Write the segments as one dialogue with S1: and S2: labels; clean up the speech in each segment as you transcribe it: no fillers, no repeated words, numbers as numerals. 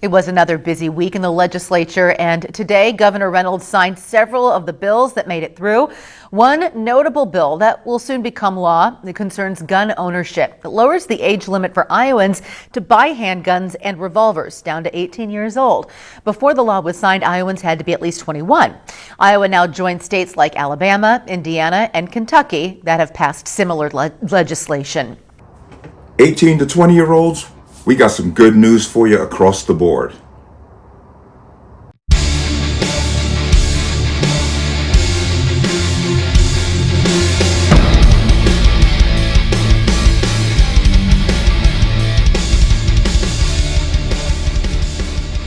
S1: It was another busy week in the legislature, and today Governor Reynolds signed several of the bills that made it through. One notable bill that will soon become law that concerns gun ownership. It lowers the age limit for Iowans to buy handguns and revolvers down to 18 years old. Before the law was signed, Iowans had to be at least 21. Iowa now joins states like Alabama, Indiana, and Kentucky that have passed similar legislation.
S2: 18 to 20-year-olds, we got some good news for you across the board.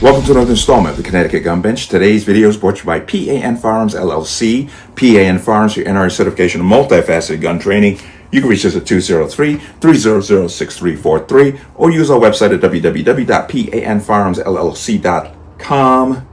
S2: Welcome to another installment of the Connecticut Gun Bench. Today's video is brought to you by P.A.N. Firearms, LLC. P.A.N. Firearms, your NRA certification of multifaceted gun training. You can reach us at 203-300-6343 or use our website at www.panfirearmsllc.com.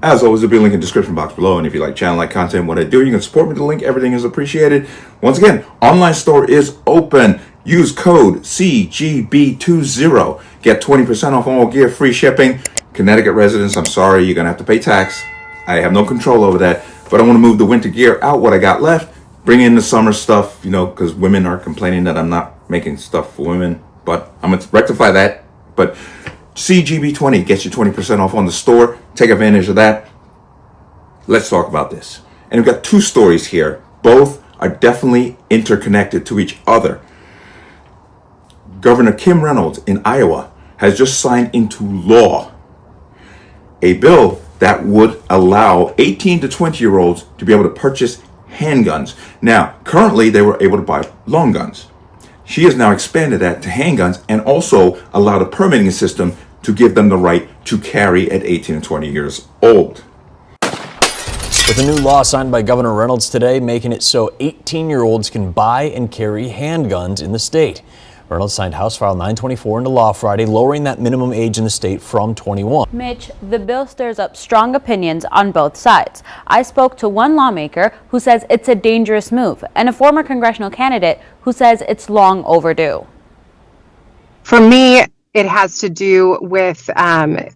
S2: As always, there'll be a link in the description box below. And if you like channel-like content, what I do, you can support me with the link. Everything is appreciated. Once again, online store is open. Use code CGB20. Get 20% off all gear, free shipping. Connecticut residents, I'm sorry, you're going to have to pay tax. I have no control over that. But I want to move the winter gear out, what I got left. Bring in the summer stuff, because women are complaining that I'm not making stuff for women. But I'm going to rectify that. But CGB20 gets you 20% off on the store. Take advantage of that. Let's talk about this. And we've got two stories here. Both are definitely interconnected to each other. Governor Kim Reynolds in Iowa has just signed into law a bill that would allow 18 to 20-year-olds to be able to purchase handguns. Now, currently they were able to buy long guns. She has now expanded that to handguns and also allowed a permitting system to give them the right to carry at 18 and 20 years old.
S3: With a new law signed by Governor Reynolds today, making it so 18-year-olds can buy and carry handguns in the state. Reynolds signed House File 924 into law Friday, lowering that minimum age in the state from 21.
S4: Mitch, the bill stirs up strong opinions on both sides. I spoke to one lawmaker who says it's a dangerous move and a former congressional candidate who says it's long overdue.
S5: For me, it has to do with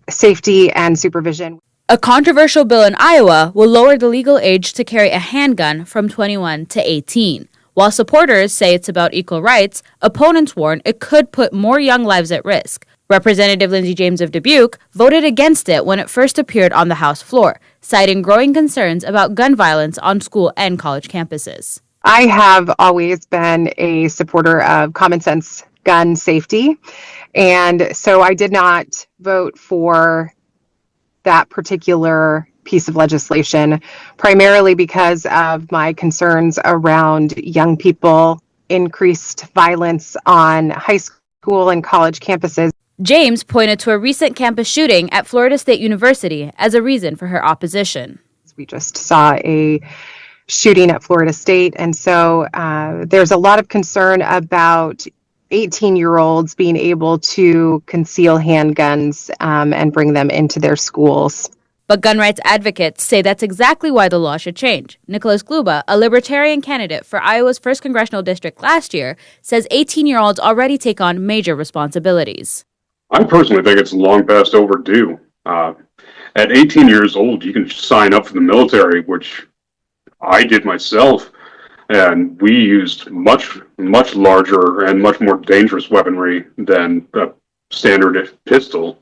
S5: safety and supervision.
S4: A controversial bill in Iowa will lower the legal age to carry a handgun from 21 to 18. While supporters say it's about equal rights, opponents warn it could put more young lives at risk. Representative Lindsey James of Dubuque voted against it when it first appeared on the House floor, citing growing concerns about gun violence on school and college campuses.
S5: I have always been a supporter of common sense gun safety, and so I did not vote for that particular piece of legislation, primarily because of my concerns around young people, increased violence on high school and college campuses.
S4: James pointed to a recent campus shooting at Florida State University as a reason for her opposition.
S5: We just saw a shooting at Florida State, and so there's a lot of concern about 18-year-olds being able to conceal handguns and bring them into their schools.
S4: But gun rights advocates say that's exactly why the law should change. Nicholas Gluba, a libertarian candidate for Iowa's 1st congressional district last year, says 18-year-olds already take on major responsibilities.
S6: I personally think it's long past overdue. At 18 years old, you can sign up for the military, which I did myself, and we used much larger and much more dangerous weaponry than a standard pistol.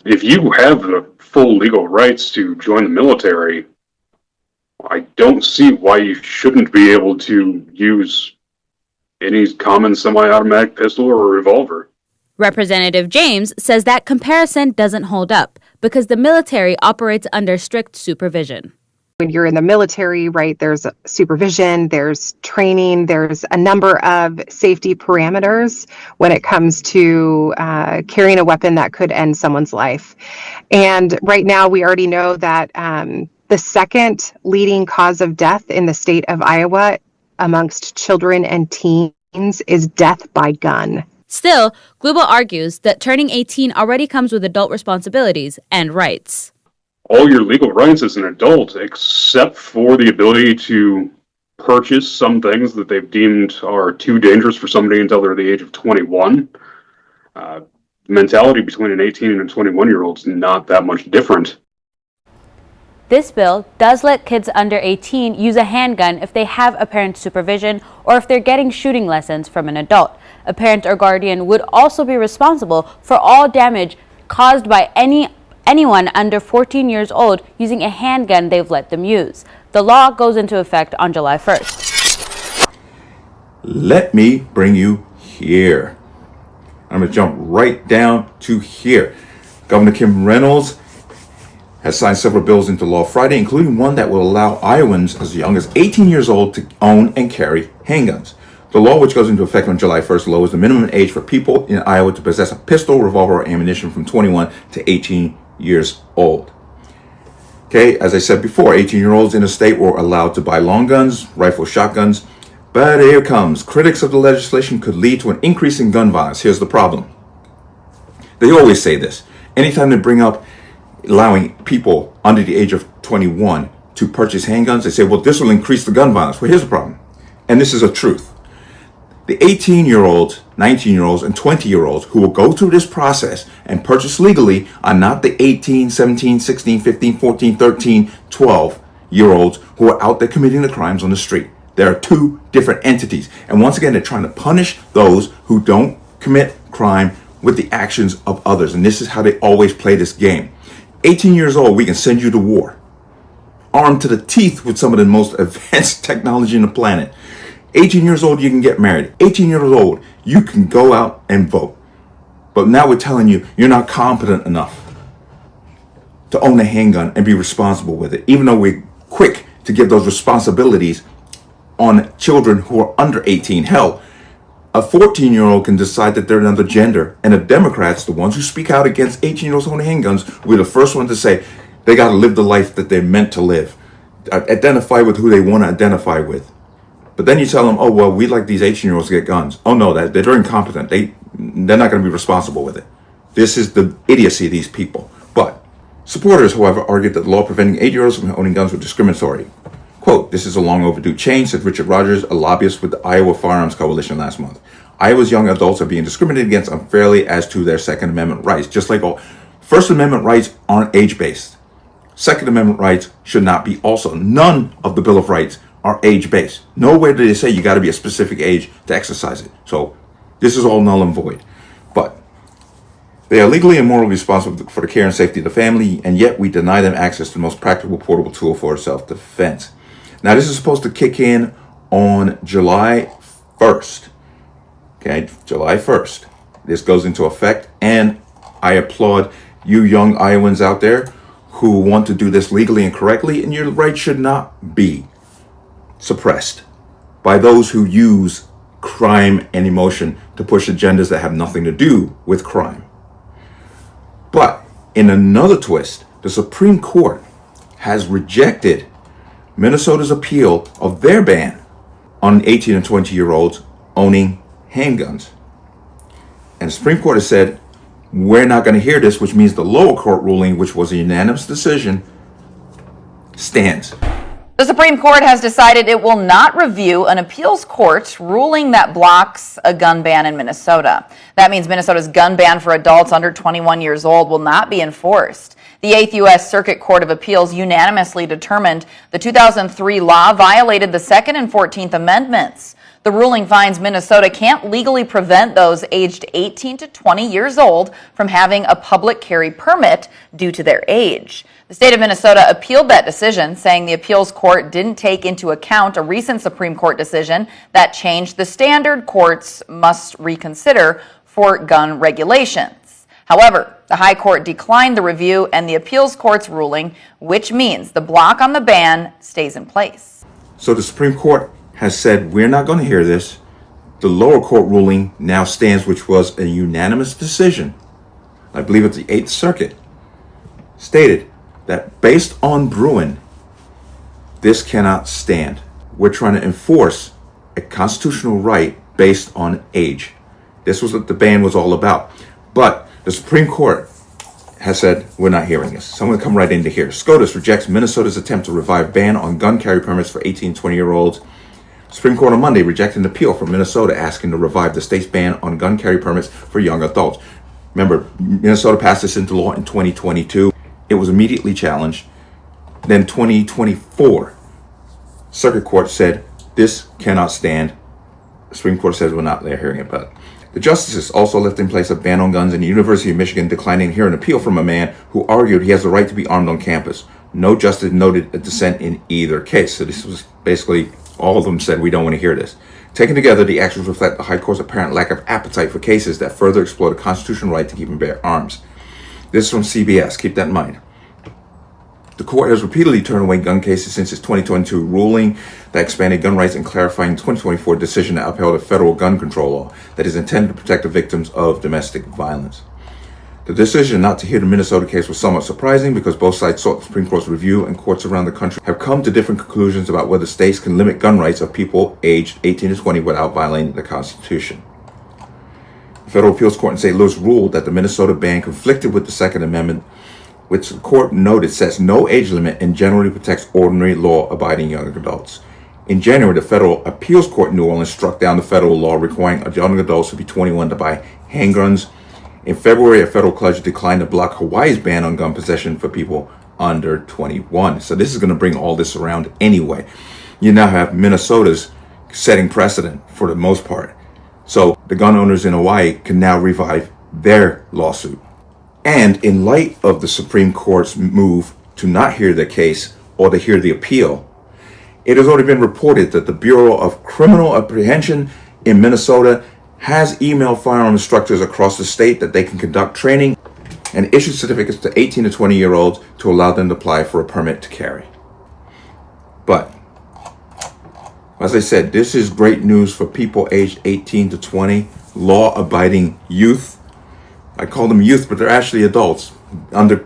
S6: If you have the full legal rights to join the military, I don't see why you shouldn't be able to use any common semi-automatic pistol or a revolver.
S4: Representative James says that comparison doesn't hold up because the military operates under strict supervision.
S5: When you're in the military, right, there's supervision, there's training, there's a number of safety parameters when it comes to carrying a weapon that could end someone's life. And right now, we already know that the second leading cause of death in the state of Iowa amongst children and teens is death by gun.
S4: Still, Gluba argues that turning 18 already comes with adult responsibilities and rights.
S6: All your legal rights as an adult, except for the ability to purchase some things that they've deemed are too dangerous for somebody until they're the age of 21. mentality between an 18 and a 21-year-old is not that much different.
S4: This bill does let kids under 18 use a handgun if they have a parent's supervision or if they're getting shooting lessons from an adult. A parent or guardian would also be responsible for all damage caused by anyone under 14 years old using a handgun they've let them use. The law goes into effect on July 1st.
S2: Let me bring you here. I'm going to jump right down to here. Governor Kim Reynolds has signed several bills into law Friday, including one that will allow Iowans as young as 18 years old to own and carry handguns. The law, which goes into effect on July 1st, lowers the minimum age for people in Iowa to possess a pistol, revolver, or ammunition from 21 to 18 years old. Okay, as I said before, 18-year-olds in the state were allowed to buy long guns, rifles, shotguns. But here comes. Critics of the legislation could lead to an increase in gun violence. Here's the problem. They always say this. Anytime they bring up allowing people under the age of 21 to purchase handguns, they say, well, this will increase the gun violence. Well, here's the problem. And this is a truth. The 18-year-olds, 19-year-olds, and 20-year-olds who will go through this process and purchase legally are not the 18, 17, 16, 15, 14, 13, 12-year-olds who are out there committing the crimes on the street. There are two different entities. And once again, they're trying to punish those who don't commit crime with the actions of others. And this is how they always play this game. 18 years old, we can send you to war, armed to the teeth with some of the most advanced technology on the planet. 18 years old, you can get married. 18 years old, you can go out and vote. But now we're telling you, you're not competent enough to own a handgun and be responsible with it, even though we're quick to give those responsibilities on children who are under 18. Hell, a 14-year-old can decide that they're another gender, and the Democrats, the ones who speak out against 18-year-olds owning handguns, we're the first one to say they got to live the life that they're meant to live, identify with who they want to identify with. But then you tell them, oh, well, we like these 18-year-olds to get guns. Oh, no, they're incompetent. They're not going to be responsible with it. This is the idiocy of these people. But supporters, however, argued that the law preventing 8-year-olds from owning guns was discriminatory. Quote, this is a long overdue change, said Richard Rogers, a lobbyist with the Iowa Firearms Coalition last month. Iowa's young adults are being discriminated against unfairly as to their Second Amendment rights. Just like all First Amendment rights aren't age-based. Second Amendment rights should not be also. None of the Bill of Rights are age-based. Nowhere do they say you got to be a specific age to exercise it. So this is all null and void. But they are legally and morally responsible for the care and safety of the family, and yet we deny them access to the most practical portable tool for self-defense. Now, this is supposed to kick in on July 1st. Okay, July 1st. This goes into effect, and I applaud you young Iowans out there who want to do this legally and correctly, and your rights should not be suppressed by those who use crime and emotion to push agendas that have nothing to do with crime. But in another twist, the Supreme Court has rejected Minnesota's appeal of their ban on 18 and 20-year-olds owning handguns. And the Supreme Court has said, we're not going to hear this, which means the lower court ruling, which was a unanimous decision, stands.
S1: The Supreme Court has decided it will not review an appeals court ruling that blocks a gun ban in Minnesota. That means Minnesota's gun ban for adults under 21 years old will not be enforced. The 8th U.S. Circuit Court of Appeals unanimously determined the 2003 law violated the 2nd and 14th Amendments. The ruling finds Minnesota can't legally prevent those aged 18 to 20 years old from having a public carry permit due to their age. The state of Minnesota appealed that decision, saying the appeals court didn't take into account a recent Supreme Court decision that changed the standard courts must reconsider for gun regulations. However, the High Court declined the review and the appeals court's ruling, which means the block on the ban stays in place.
S2: So the Supreme Court has said, we're not going to hear this. The lower court ruling now stands, which was a unanimous decision. I believe it's the 8th Circuit, stated that based on Bruin, this cannot stand. We're trying to enforce a constitutional right based on age. This was what the ban was all about. But the Supreme Court has said, we're not hearing this. So I'm going to come right into here. SCOTUS rejects Minnesota's attempt to revive ban on gun carry permits for 18, 20-year-olds. Supreme Court on Monday rejected an appeal from Minnesota asking to revive the state's ban on gun carry permits for young adults. Remember, Minnesota passed this into law in 2022. It was immediately challenged. Then 2024, Circuit Court said this cannot stand. The Supreme Court says we're not there hearing it, but the justices also left in place a ban on guns, and the University of Michigan declining to hear an appeal from a man who argued he has the right to be armed on campus. No justice noted a dissent in either case. So this was basically all of them said we don't want to hear this. Taken together, the actions reflect the High Court's apparent lack of appetite for cases that further explore the constitutional right to keep and bear arms. This is from CBS. Keep that in mind. The court has repeatedly turned away gun cases since its 2022 ruling that expanded gun rights and clarifying 2024 decision that upheld a federal gun control law that is intended to protect the victims of domestic violence. The decision not to hear the Minnesota case was somewhat surprising because both sides sought the Supreme Court's review, and courts around the country have come to different conclusions about whether states can limit gun rights of people aged 18 to 20 without violating the Constitution. The Federal Appeals Court in St. Louis ruled that the Minnesota ban conflicted with the Second Amendment, which the court noted sets no age limit and generally protects ordinary law-abiding young adults. In January, the Federal Appeals Court in New Orleans struck down the federal law requiring young adults to be 21 to buy handguns. In February, a federal judge declined to block Hawaii's ban on gun possession for people under 21. So this is going to bring all this around anyway. You now have Minnesota's setting precedent for the most part. So the gun owners in Hawaii can now revive their lawsuit. And in light of the Supreme Court's move to not hear the case or to hear the appeal, it has already been reported that the Bureau of Criminal Apprehension in Minnesota has emailed firearm instructors across the state that they can conduct training and issue certificates to 18 to 20-year-olds to allow them to apply for a permit to carry. But, as I said, this is great news for people aged 18 to 20, law-abiding youth. I call them youth, but they're actually adults. Under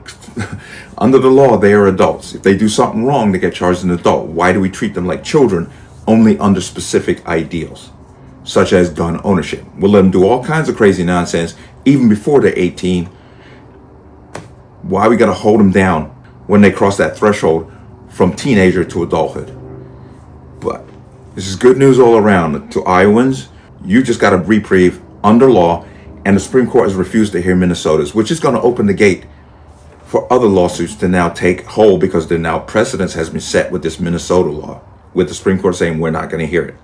S2: the law, they are adults. If they do something wrong, they get charged as an adult. Why do we treat them like children? Only under specific ideals, such as gun ownership. We'll let them do all kinds of crazy nonsense, even before they're 18. Why we gotta hold them down when they cross that threshold from teenager to adulthood? But this is good news all around. To Iowans, you just got a reprieve under law, and the Supreme Court has refused to hear Minnesota's, which is going to open the gate for other lawsuits to now take hold because the now precedence has been set with this Minnesota law, with the Supreme Court saying we're not going to hear it.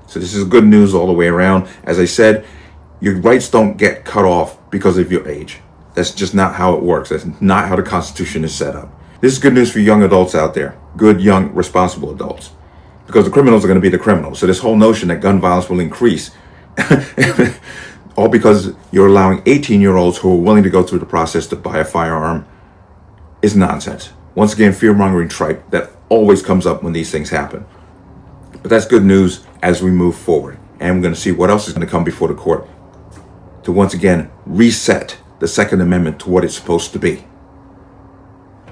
S2: So this is good news all the way around. As I said, your rights don't get cut off because of your age. That's just not how it works. That's not how the Constitution is set up. This is good news for young adults out there, good, young, responsible adults, because the criminals are going to be the criminals. So this whole notion that gun violence will increase all because you're allowing 18-year-olds who are willing to go through the process to buy a firearm is nonsense. Once again, fear-mongering tripe that always comes up when these things happen. But that's good news as we move forward. And we're going to see what else is going to come before the court to once again reset the Second Amendment to what it's supposed to be.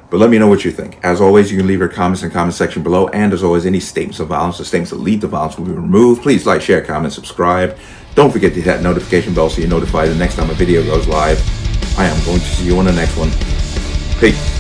S2: But let me know what you think. As always, you can leave your comments in the comment section below. And as always, any statements of violence or statements that lead to violence will be removed. Please like, share, comment, subscribe. Don't forget to hit that notification bell so you're notified the next time a video goes live. I am going to see you on the next one. Peace.